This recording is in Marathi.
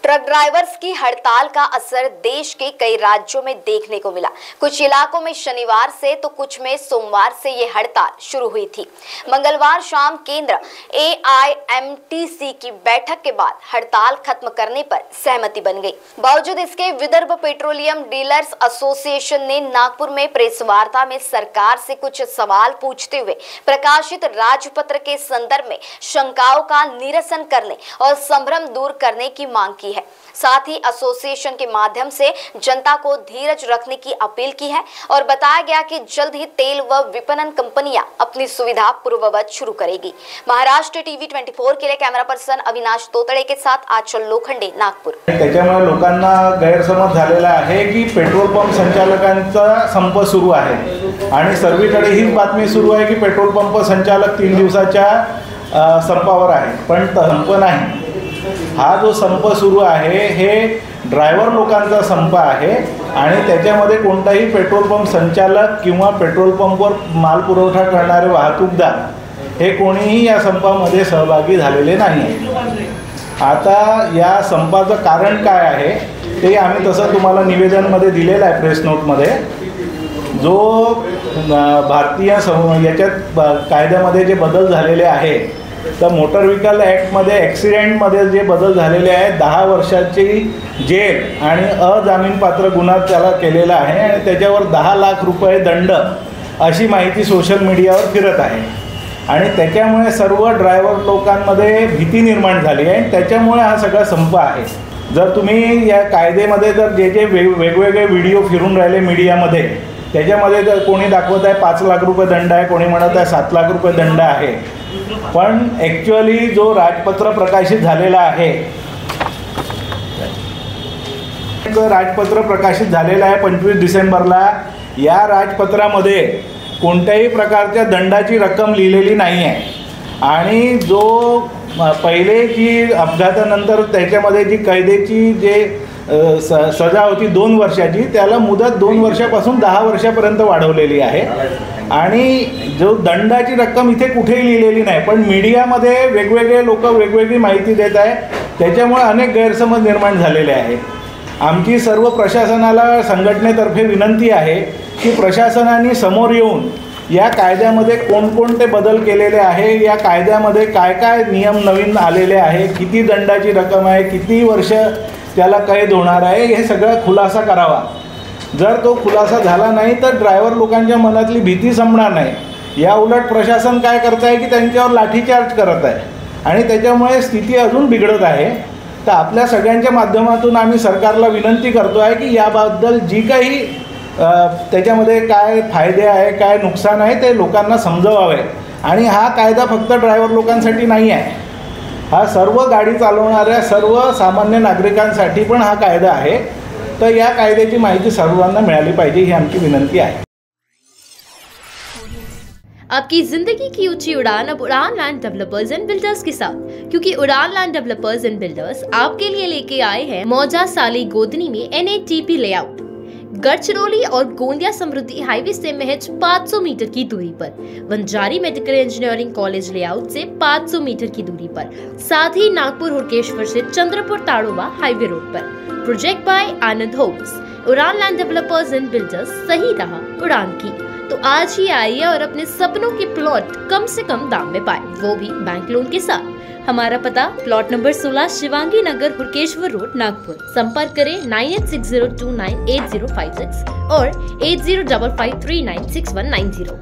ट्रक ड्राइवर्स की हड़ताल का असर देश के कई राज्यों में देखने को मिला। कुछ इलाकों में शनिवार से तो कुछ में सोमवार से ये हड़ताल शुरू हुई थी। मंगलवार शाम केंद्र AIMTC की बैठक के बाद हड़ताल खत्म करने पर सहमति बन गई। बावजूद इसके विदर्भ पेट्रोलियम डीलर्स एसोसिएशन ने नागपुर में प्रेस वार्ता में सरकार से कुछ सवाल पूछते हुए प्रकाशित राजपत्र के संदर्भ में शंकाओं का निरसन करने और संभ्रम दूर करने की मांग की है। साथ ही एसोसिएशन के माध्यम से जनता को धीरज रखने की अपील की है और बताया गया कि जल्द ही तेल व विपणन कंपनियां अपनी सुविधा पूर्ववत शुरू करेगी। महाराष्ट्र टीवी 24 के लिए कैमरा पर्सन अविनाश तोतड़े के साथ आचल लोखंडे, नागपूर। त्याच्यामुळे लोकांना गैरसमज झालेला आहे की पेट्रोल पंप संचालकांचा संप सुरू आहे आणि सर्वीकडे हीच बातमी सुरू आहे की पेट्रोल पंप संचालक 3 दिवसाच्या संपावर आहे, पण संप नाही। हा जो संप सुरू आहे हे ड्रायव्हर लोकांचा संप आहे आणि त्याच्यामध्ये कोणताही पेट्रोल पंप संचालक किंवा पेट्रोल पंपवर माल पुरवठा करणारे वाहतूकदार हे कोणीही या संपामध्ये सहभागी झालेले नाही। आता या संपाचं कारण काय आहे ते आम्ही तसं तुम्हाला निवेदनमध्ये दिलेलं आहे, प्रेस नोटमध्ये। जो भारतीय याच्यात कायद्यामध्ये जे बदल झालेले आहे तर मोटर व्हेकल ॲक्टमध्ये ॲक्सिडेंटमध्ये जे बदल झालेले आहेत 10 वर्षाची जेल आणि अजामीनपात्र गुन्हा त्याला केलेला आहे आणि त्याच्यावर 10 लाख रुपये दंड अशी माहिती सोशल मीडियावर फिरत आहे आणि त्याच्यामुळे सर्व ड्रायव्हर लोकांमध्ये भीती निर्माण झाली आहे। त्याच्यामुळे हा सगळा संप आहे। जर तुम्ही या कायद्यामध्ये जर जे वेगवेगळे व्हिडिओ फिरून राहिले मीडियामध्ये त्याच्यामध्ये जर कोणी दाखवत आहे 5 लाख रुपये दंड आहे, कोणी म्हणत आहे 7 लाख रुपये दंड आहे, पण ॲक्च्युअली जो राजपत्र प्रकाशित झालेला आहे राजपत्र प्रकाशित झालेला आहे 25 डिसेंबरला। या राजपत्रामध्ये कोणत्याही प्रकारच्या दंडाची रक्कम लिहिलेली नाही आहे आणि जो पहिले जी अपघातानंतर त्याच्यामध्ये जी कैदेची जे सजा होती 2 वर्षाची त्याला मुदत 2 वर्षापासून 10 वर्षापर्यंत वाढवलेली आहे आणि जो दंडाची रक्कम इथे कुठेही लिहिलेली नाही, पण मीडियामध्ये वेगवेगळे लोक वेगवेगळी माहिती देत आहे, त्याच्यामुळे अनेक गैरसमज निर्माण झालेले आहे। आमची सर्व प्रशासनाला संघटनेतर्फे विनंती आहे की प्रशासनाने समोर येऊन या कायद्यामध्ये कोणकोणते बदल केलेले आहे, या कायद्यामध्ये काय काय नियम नवीन आलेले आहे, किती दंडाची रक्कम आहे, किती वर्ष त्याला कैद होणार आहे, हे सगळं खुलासा करावा। जर तो खुलासा झाला नाही तर ड्रायव्हर लोकांच्या मनातली भीती संपणार नाही। या उलट प्रशासन काय करत आहे की त्यांच्यावर लाठीचार्ज करत आहे आणि त्याच्यामुळे स्थिती अजून बिघडत आहे। तर आपल्या सगळ्यांच्या माध्यमातून आम्ही सरकारला विनंती करतो आहे की याबद्दल जी काही त्याच्यामध्ये काय फायदे आहे काय नुकसान आहे ते लोकांना समजवावे आणि हा कायदा फक्त ड्रायव्हर लोकांसाठी नाही आहे, हा सर्व गाडी चालवणाऱ्या सर्व सामान्य नागरिकांसाठी पण हा कायदा आहे। तर या कायद्याची माहिती सर्वांना मिळाली पाहिजे ही आमची विनंती आहे। आपकी जिंदगी की ऊंची उड़ान अब उड़ान लैंड डेवलपर्स एंड बिल्डर्स के साथ, क्योंकि उड़ान लैंड डेवलपर्स एंड बिल्डर्स आपके लिए लेके आए हैं मौजा साली गोदनी में NATP लेआउट। गढ़चिरौली और गोंदिया समृद्धि हाईवे से महज 500 मीटर की दूरी पर, Vanjari medical engineering college layout से 500 मीटर की दूरी पर, साथ ही नागपुर हुड़केश्वर से चंद्रपुर ताड़ोबा हाईवे रोड पर। Project by Anand homes. Udaan land developers and builders, सही रहा उड़ान की। तो आज ही आइए और अपने सपनों के प्लॉट कम से कम दाम में पाए, वो भी बैंक लोन के साथ। हमारा पता प्लॉट नंबर 16 शिवांगी नगर हुड़केश्वर रोड, नागपुर। संपर्क करें 9860298056 और 8055396190।